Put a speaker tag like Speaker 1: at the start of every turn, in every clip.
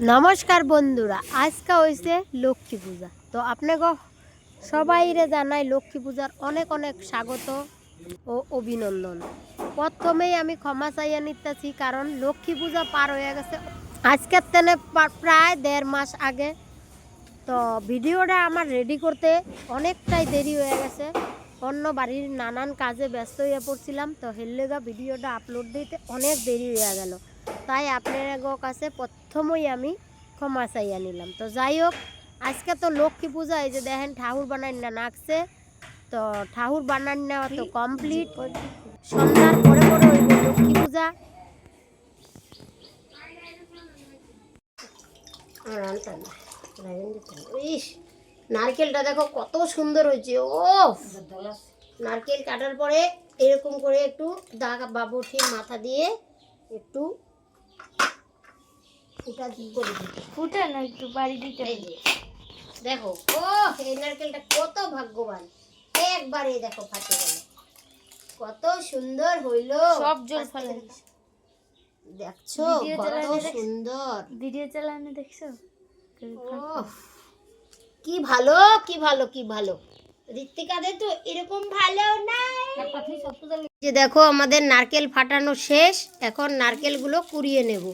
Speaker 1: नमस्कार बंधुरा आज का হইছে লক্ষ্মী পূজা। তো আপনাকে সবাইরে জানাই লক্ষ্মী পূজার অনেক অনেক স্বাগত ও অভিনন্দন। প্রথমেই আমি ক্ষমা চাইয়া নিতেছি, কারণ লক্ষ্মী পূজা পার হয়ে গেছে আজকের তেনে প্রায় 1.5 মাস আগে। তো ভিডিওটা আমার রেডি করতে অনেকটাই দেরি হয়ে গেছে, অন্য বাড়ির নানান কাজে ব্যস্ত হয়ে পড়ছিলাম। তো হেললেগা ভিডিওটা আপলোড দিতে অনেক দেরি হয়ে গেল, তাই আপনার কাছে প্রথমেই আমি ক্ষমা চাইয়া নিলাম। তো যাই হোক, আজকে তো লক্ষ্মী পূজা, এই যে দেখেন ঠাকুর বানাই না নাকছে। তো ঠাকুর বানান নেওয়া তো কমপ্লিট, সন্ধ্যার পরে পরে হইব লক্ষ্মী পূজা। ইস, নারকেলটা দেখো কত সুন্দর হয়েছে। ও নারকেল কাটার পরে এরকম করে একটু দাগ বাবুঠির মাথা দিয়ে একটু ফুটা করে দিতে,
Speaker 2: ফুটা না একটু বাড়ি দিতে।
Speaker 1: এই যে দেখো, ও এই নারকেলটা কত ভাগ্যবান, একবারে দেখো ফাটে গেল, কত সুন্দর হইলো।
Speaker 2: সব জল ফেলে
Speaker 1: দেখছো কত সুন্দর।
Speaker 2: ভিডিও চালানো দেখছো?
Speaker 1: কি ভালো কি ভালো কি ভালো, ঋত্বিকাদের তো এরকম ভালো নাই। যে দেখো আমাদের নারকেল ফাটানো শেষ, এখন নারকেলগুলো কুড়িয়ে নেব।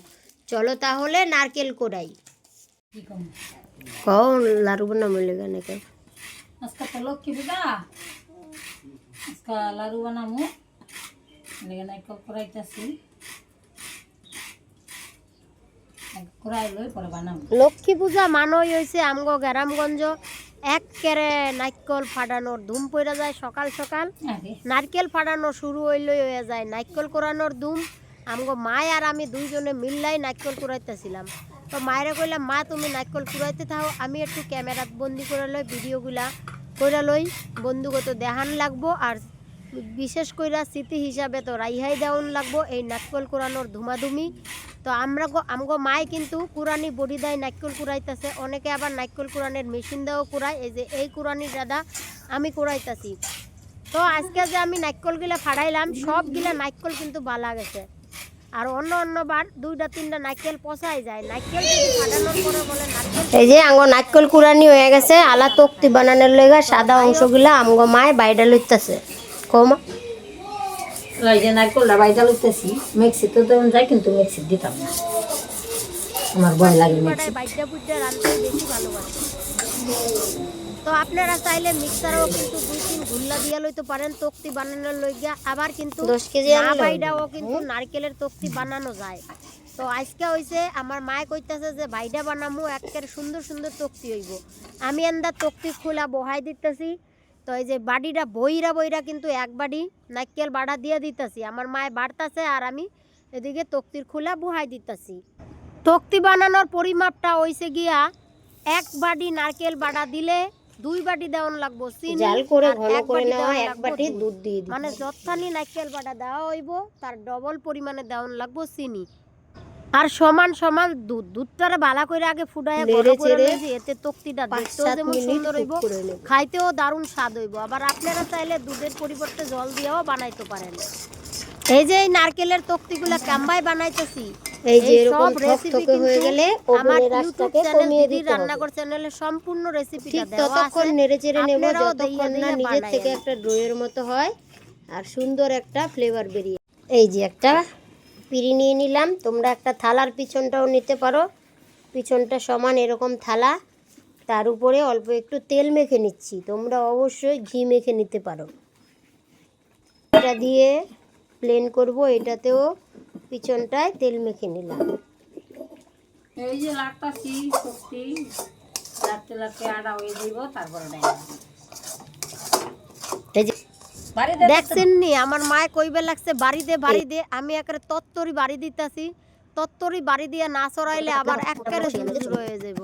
Speaker 1: চলো তাহলে নারকেল কোড়াই। কখন লাড়ু বানাবো লেগানে কে?
Speaker 3: আজকে তো লক্ষ্মী পূজা, আজকে লাড়ু বানামু, লেগানে করাইতেছি, করাই লই পরে বানামু।
Speaker 1: লক্ষ্মী পূজা মানই হয়েছে আমগো গ্রামগঞ্জ একেবারে নারকেল ফাটানোর ধুম পড়ে যায়। সকাল সকাল নারকেল ফাটানো শুরু হয়ে যায়, নারকেল কোরানোর ধুম। আমগো মায় আর আমি দুইজনে মিললাই নারকেল কুড়াইতেছিলাম। তো মায়েরা কইলাম, মা তুমি নারকেল কুড়াইতে থাও, আমি একটু ক্যামেরাত বন্দি করে লই, ভিডিওগুলা করে লই, বন্ধুগত দেখান লাগবো। আর বিশেষ কইরা স্মৃতি হিসাবে তো রাইহাই দেওয়ান লাগবো এই নারকেল কুড়ানোর ধুমাধুমি। তো আমগো মায় কিন্তু কুরানি বডি দেয় নারকেল কুড়াইতেছে, অনেকে আবার নারকেল কুড়ানের মেশিন দেওয়া কুড়ায়। এই যে এই কুরানির দাদা আমি কুড়াইতেছি। তো আজকে যে আমি নারকেলগুলা ফাড়াইলাম, সবগুলা নারকেল কিন্তু বালা গেছে। আর অন্যবার 2-3টা নারকেল পচাই যায়। নারকেল যদি ফাটানোর পরে বলে নারকেল, এই যে আমগো নারকেল কুড়ানি হয়ে গেছে। আলা তক্তি বানানোর লেগা সাদা অংশগুলা আমগো মায় বাইডা লইতেছে। কমা
Speaker 3: এই যে নারকেলটা বাইটা লইতেছি, মিক্সিতে দেওয়া যায় কিন্তু মিক্সি দিতাম না, আমার ভয় লাগে মিক্সি।
Speaker 1: বাইডা বুড্ডা রাঁধতে বেশি ভালোবাসে। তো আপনারা চাইলে মিক্সারও কিন্তু 2-3 গুল্লা দিয়া লইতে পারেন তক্তি বানানোর লইগা। আবার কিন্তু 10 কেজি না বাইডাও কিন্তু নারকেলের তক্তি বানানো যায়। তো আজকে হইছে আমার মায়ে কইতাছে যে বাইডা বানামু, একেবারে সুন্দর সুন্দর তক্তি হইব। আমি এন্দা তক্তি খোলা বহাই দিতেছি। তো এই যে বাড়িটা বইরা কিন্তু এক বাড়ি নারকেল বাড়া দিয়ে দিতেছি। আমার মায়ে বাড়তাছে আর আমি এদিকে তক্তির খোলা বহাই দিতেছি। তক্তি বানানোর পরিমাপটা হইছে গিয়া 1 বাটি নারকেল বাড়া দিলে 2 বাটি দেওয়ান লাগবো চিনি, জাল করে ঘন করে নেওয়া 1 বাটি দুধ দিয়ে দিই। মানে যতখানি নারকেল বাড়া দেওয়া হইব তার ডবল পরিমাণে দেওয়ান লাগবো চিনি, আর সমান সমান দুধটারে ভালো করে আগে ফুটায় গরম করে নিয়ে, এতে তক্তিটা দেখতেও যেমন সুন্দর হইব, খাইতেও দারুণ স্বাদ হইব। আবার আপনারা চাইলে দুধের পরিবর্তে জল দিয়েও বানাইতে পারেন। এই যে এই নারকেলের তক্তিগুলা কাম্বাই বানাইতেছি, এই যে সব রেসিপি হয়ে গেলে আমার ইউটিউব চ্যানেল দিদি রান্নাঘর চ্যানেলে সম্পূর্ণ রেসিপিটা দেওয়া আছে। ততক্ষণ নেড়েচেড়ে নেব যতক্ষণ না নিজের থেকে একটা ডোয়ের মতো হয় আর সুন্দর একটা ফ্লেভার বেরিয়ে। এই যে একটা পিড়ি নিয়ে নিলাম, তোমরা একটা থালার পিছনটাও নিতে পারো, পিছনটা সমান এরকম থালা, তার উপরে অল্প একটু তেল মেখে নিচ্ছি। তোমরা অবশ্যই ঘি মেখে নিতে পারো। এটা দিয়ে প্লেন করব, এটাতেও পিছনটায় তেল মেখে নিলাম।
Speaker 3: এই যে লাগতাছি সত্যি লাগতে আড়া হয়ে দিব, তারপরে
Speaker 1: দেখছেন নি আমার মায়ে কইবে লাগছে বাড়ি দে, আমি একেবারে তত্তরি বাড়ি দিতেছি। তত্তরি বাড়ি দিয়া না চড়াইলে আবার একেবারে ঝুরঝুর হয়ে যাব।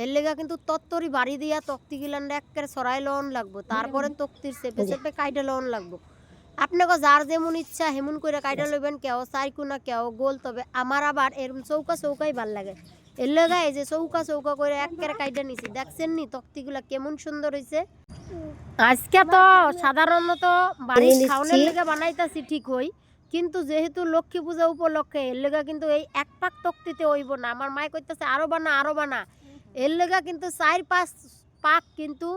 Speaker 1: এর লেগা কিন্তু তত্তরি বাড়ি দিয়া তক্তি গিলান একেবারে চড়াই লন লাগবো, তারপরে তক্তির চেপে চেপে কাইটা লন লাগবো। আপনাকে যার যেমন ইচ্ছা হেমন করে কাইটা লইবেন, কেউ চাইকুনা কেউ গোল। তবে আমার আবার এরকম চৌকাই ভাল লাগে। এর লেগা এই যে চৌকা করে একেবারে কাইটা নিছি। দেখছেন নি তক্তিগুলা কেমন সুন্দর হয়েছে। আজকে তো সাধারণত বাড়ির খাওয়ানোর লেগে বানাইতাছি ঠিক হই, কিন্তু যেহেতু লক্ষ্মী পূজা উপলক্ষে এর লেগা কিন্তু এই এক পাক তক্তিতে হইব না। আমার মায় কইতেছে আরো বানা আরো বানা, এর লেগা কিন্তু 4-5 পাক কিন্তু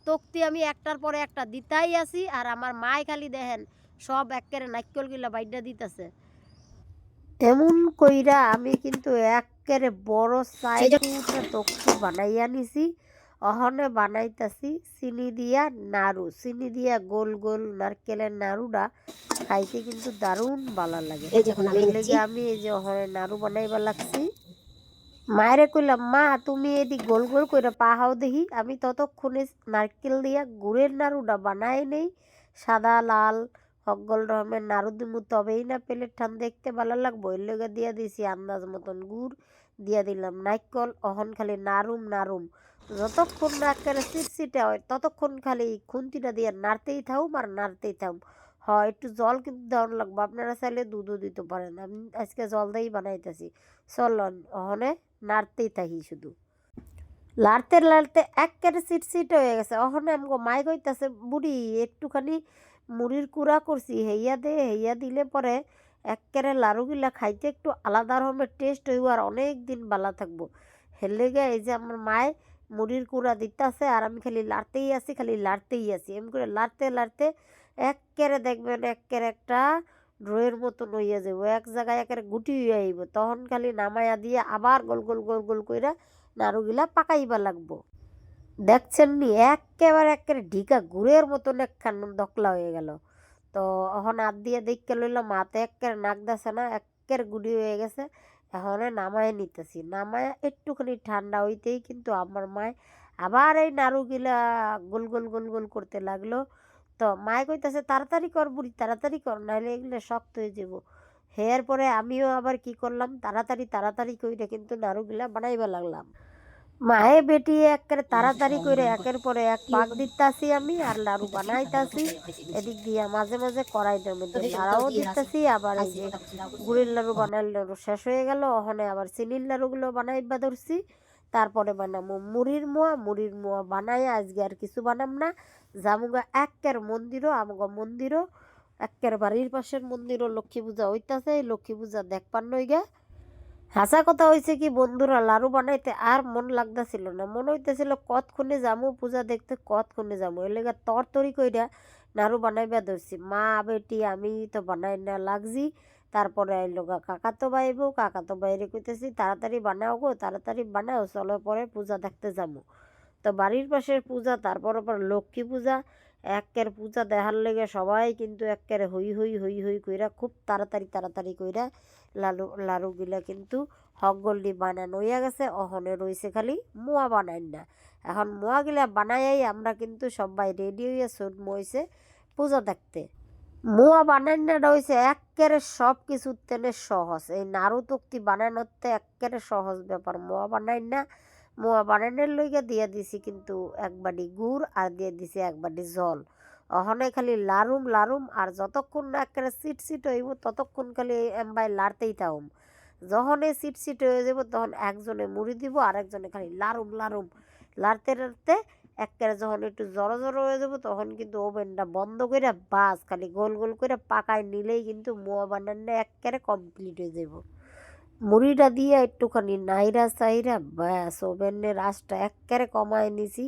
Speaker 1: তক্তি আমি একটার পরে একটা দিতাই আছি। আর আমার মায় খালি দেখেন সব একেবারে নারকেল গিলা বাইডা দিতেছে। এমন কইরা আমি কিন্তু একেবারে বড় সাইজ তক্তি বানাইয়া নিছি। অহনে বানাইতাছি চিনি দিয়া নাড়ু, চিনি দিয়া গোল গোল নারকেলের নাড়ুটা খাইতে কিন্তু দারুণ ভালো লাগে। আমি এই যে অহনে নাড়ু বানাইবা লাগছি। মায়েরে কইলাম মা তুমি এদি গোল গোল করে পাহাও দেখি। আমি ততক্ষণে নারকেল দিয়া গুড়ের নাড়ুটা বানাই নেই, সাদা লাল হকগোল রকমের নাড়ু দিমু তবেই না প্লেট ঠান দেখতে ভালো লাগবো। এর লগে দিয়া দিছি আন্দাজ মতন গুড়, দিয়া দিলাম নারকল। অহন খালি নাড়ুম নাড়ুম, যতক্ষণ না একেবারে চিটচিটে হয় ততক্ষণ খালি খুন্তিটা দিয়ে নাড়তেই থাকুম আর নাড়তেই থাকুম। হয় একটু জল কিন্তু দেওয়ার লাগবো, আপনারা চাইলে দুধও দিতে পারেন। আমি আজকে জল দিয়েই বানাইতেছি। চলন অহনে নাড়তেই থাকি শুধু। লাড়তে লাড়তে একেবারে চিটচিট হয়ে গেছে। অহনে আমাকে মাই কইতাছে বুড়ি একটুখানি মুড়ির কুড়া করছি হেইয়া দে, হেইয়া দিলে পরে একেবারে লাড়ুগুলা খাইতে একটু আলাদা রকমের টেস্ট হইব আর অনেক দিন ভালো থাকবো। হের লেগে এই যে আমার মায় মুড়ির কুড়া দিতেছে আর আমি খালি লাড়তেই আছি, খালি লাড়তেই আছি। এমনি করে লাড়তে লাড়তে একেবারে দেখবেন একেবারে একটা ড্রয়ের মতন হইয়া যাবো, এক জায়গায় একেবারে গুটি হইয়া আইব। তখন খালি নামাইয়া দিয়ে আবার গোল গোল গোল গোল কইরা নাড়ুগুলা পাকাইবা লাগবো। দেখছেন নি একেবারে একেবারে ঢিকা গুড়ের মতন একখান দকলা হয়ে গেল। তো এখন হাত দিয়ে দেখতে লইলাম হাতে একেবারে নাক দাসে না, একেবারে গুড়ি হয়ে গেছে। এখন নামায় নিতেছি, নামায় একটুখানি ঠান্ডা হইতেই কিন্তু আমার মায় আবার এই নাড়ুগুলা গোল গোল গোল গোল করতে লাগলো। তো মায় কইতাছে তাড়াতাড়ি কর বুড়ি তাড়াতাড়ি কর, নাহলে এগুলো শক্ত হয়ে যাব। হেয়ার পরে আমিও আবার কি করলাম তাড়াতাড়ি তাড়াতাড়ি কইরা কিন্তু নাড়ুগুলা বানাইবা লাগলাম। মায়ে বেটি একেবারে তাড়াতাড়ি করে একের পরে এক পাক দিতাছি আমি আর লাড়ু বানাইতাছি। এদিক দিয়া মাঝে মাঝে কড়াইটার মধ্যে নাড়াও দিতেছি। আবার এই যে গুড়ের লাড়ু বানাইল লাড়ু শেষ হয়ে গেল, ওখানে আবার চিনির লাড়ুগুলো বানাইবা ধরছি। তারপরে বানাবো মুড়ির মোয়া, মুড়ির মোয়া বানাই আজকে আর কিছু বানাম না। জামুগা একের মন্দিরও আমগো মন্দিরও একের বাড়ির পাশের মন্দিরও লক্ষ্মী পূজা হইতাছে, লক্ষ্মী পূজা দেখপান নইগা। হাসা কথা হয়েছে কি বন্ধুরা, লাড়ু বানাইতে আর মন লাগতেছিল না, মনে হইতেছিল কতক্ষণে যামু পূজা দেখতে, কতক্ষণে যামু। এর লেগে তরতরি কইরা নাড়ু বানাইবা ধরছি। মা বেটি আমি তো বানাই না লাগছি। তারপরে আইলো কাকা তো বাইবো, কাকা তো বাইরে কইতেছি তাড়াতাড়ি বানাও গো তাড়াতাড়ি বানাও, চলো পরে পূজা দেখতে যাবো। তো বাড়ির পাশের পূজা, তারপর আবার লক্ষ্মী পূজা, একের পূজা দেখার লেগে সবাই কিন্তু একের হই হই হই হই কইরা খুব তাড়াতাড়ি তাড়াতাড়ি কইরা লাড়ুগুলা কিন্তু হকগোল্ডি বানানো হইয়া গেছে। অহনে রয়েছে খালি মোয়া বানাই না। এখন মোয়াগুলা বানাইয়াই আমরা কিন্তু সবাই রেডি হইয়া ছুটমো হইছে পূজা দেখতে। মোয়া বানাইনাটা হইছে একেবারে সব কিছুর তেনে সহজ। এই নাড়ু তক্তি বানানোতে একেবারে সহজ ব্যাপার। মোয়া বানাই না, মোয়া বানানোর লইগা দিয়ে দিছি কিন্তু এক বাটি গুড় আর দিয়ে দিছি এক বাটি জল। অহনে খালি লাড়ুম লাড়ুম আর যতক্ষণ না একেবারে সিট হইব ততক্ষণ খালি এমবাই লাড়তেই থাকুম। যখন এই সিট হয়ে যাব তখন একজনে মুড়ি দিব আর একজনে খালি লাড়ুম লাড়ুম লাড়তে লাড়তে একেবারে যখন একটু জড়ো জড়ো হয়ে যাব তখন কিন্তু ওভেনটা বন্ধ করে বাস খালি গোল গোল করে পাকায় নিলেই কিন্তু মোয়া বানানো একেবারে কমপ্লিট হয়ে যাব। মুড়িটা দিয়ে একটুখানি নাইরা চাইরা ব্যাস ওভেনের আঁচটা একেবারে কমায় নিছি।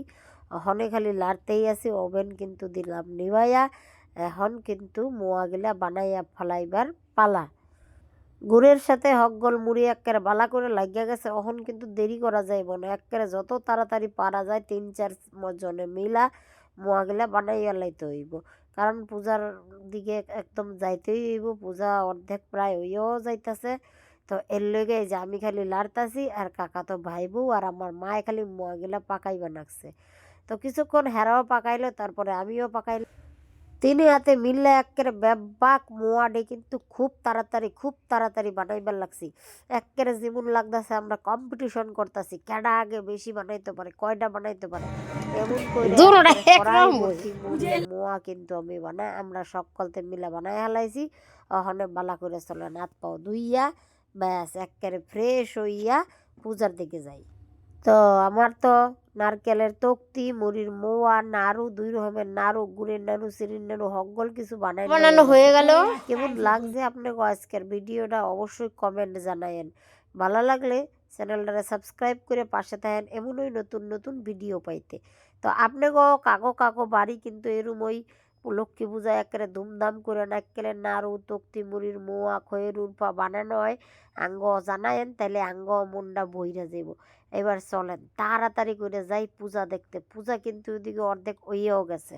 Speaker 1: ওখানে খালি লাড়তেই আছি, ওভেন কিন্তু দিলাম নিভাইয়া। এখন কিন্তু মোয়াগুলা বানাইয়া ফেলাইবার পালা। গুড়ের সাথে হকগোল মুড়ি একেবারে বালা করে লাগিয়া গেছে। এখন কিন্তু দেরি করা যাইব না, একেবারে যত তাড়াতাড়ি পারা যায় 3-4 জনে মিলা মোয়াগুলা বানাইয়া লাইতে হইব। কারণ পূজার দিকে একদম যাইতেই হইব, পূজা অর্ধেক প্রায় হইয়াও যাইতাছে। তো এর লগে যে আমি খালি লাড়তাছি আর কাকা তো ভাই বউ আর আমার মায় খালি মোয়াগুলা পাকাইবা নাকছে। তো কিছুক্ষণ হেরাও পাকাইলো, তারপরে আমিও পাকাইলাম। তিনি হাতে মিললে একেবারে ব্যাপক মোয়াডে কিন্তু খুব তাড়াতাড়ি বানাইবার লাগছি। একেবারে যেমন লাগতেছে আমরা কম্পিটিশন করতেছি কেডা আগে বেশি বানাইতে পারে, কয়টা বানাইতে পারে এমন করে মোয়া কিন্তু আমরা সকলতে মিলা বানাই হালাইছি। ওখানে বালা করে চলেন হাত পাও ধুইয়া ব্যাস একেবারে ফ্রেশ হইয়া পূজার দিকে যাই। তো আমার তো নারকেলের তক্তি, মুড়ির মোয়া, নাড়ু, 2 রকমের নাড়ু, গুড়ের নাড়ু, চিনির নাড়ু, হকগল কিছু বানানো হয়ে গেল। কেমন লাগছে আপনাকে আজকের ভিডিওটা অবশ্যই কমেন্ট জানায়েন। ভালো লাগলে চ্যানেলটা সাবস্ক্রাইব করে পাশে থাকেন এমনই নতুন নতুন ভিডিও পাইতে। তো আপনাকেও কাকো বাড়ি কিন্তু এরম ওই লক্ষ্মী পূজা একেবারে ধুমধাম করে নারকেলের নাড়ু, তক্তি, মুড়ির মোয়া, খয়ের উরপা বানানো হয়, আঙ্গ জানায়েন, তাইলে আঙ্গ মনটা বইরা যাব। এবার চলেন তাড়াতাড়ি করে যাই পূজা দেখতে। পূজা কিন্তু ওইদিকে অর্ধেক হইয়াও গেছে।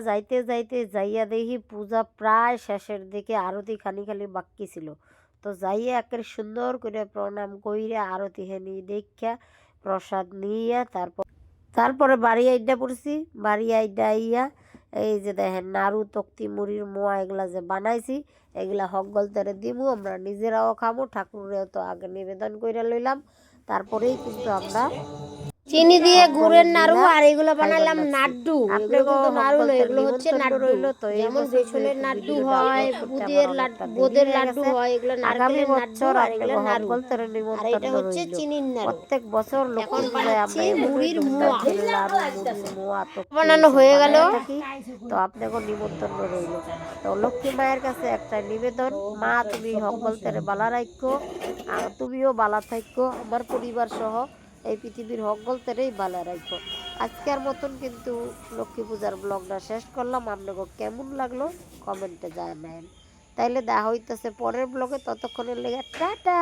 Speaker 1: যাইতে যাইতে যাইয়া দেখি পূজা প্রায় শেষের দিকে, আরতি খালি বাকি ছিল। তো যাইয়া একের সুন্দর করে প্রণাম কইরা আরতি হেনি দেখা প্রসাদ নিয়ে তারপরে বাড়ি আইডা পড়ছি। বাড়ি আইডা আইয়া এই যে দেখেন নাড়ু, তক্তি, মুড়ির মোয়া এগুলা যে বানাইছি, এগুলা হকগল তেরে দিমু, আমরা নিজেরাও খামো, ঠাকুরেও তো আগে নিবেদন কইরা লইলাম। তারপরেই কিন্তু আমরা চিনি দিয়ে গুড়ের নাড়ু আর এগুলো বানালাম নাড্ডু। এগুলো কিন্তু নাড়ু নয়, এগুলো হচ্ছে নাড্ডু। যেমন বেসনের নাড্ডু হয়, বোঁদের লাড্ডু হয়, এগুলো নারকেলের নাড্ডু আর এগুলো নাড়ু। আর এটা হচ্ছে চিনির নাড়ু। প্রত্যেক বছর এখন বানাচ্ছি মুড়ির মোয়া। বানানো হয়ে গেল। তো আপনাকে নিমন্ত্রণ রইল। তো লক্ষ্মী মায়ের কাছে একটা নিবেদন, মা তুমি হকগল তেরে বালা রাখো, আর তুমিও বালা থাকো, আমার পরিবার সহ এই পৃথিবীর হকগল তেরেই ভালো রাখবো। আজকের মতন কিন্তু লক্ষ্মী পূজার ব্লগটা শেষ করলাম। আপনাকে কেমন লাগলো কমেন্টে জানাবেন। তাইলে দেখা হইতেছে পরের ব্লগে, ততক্ষণের লেগে টাটা।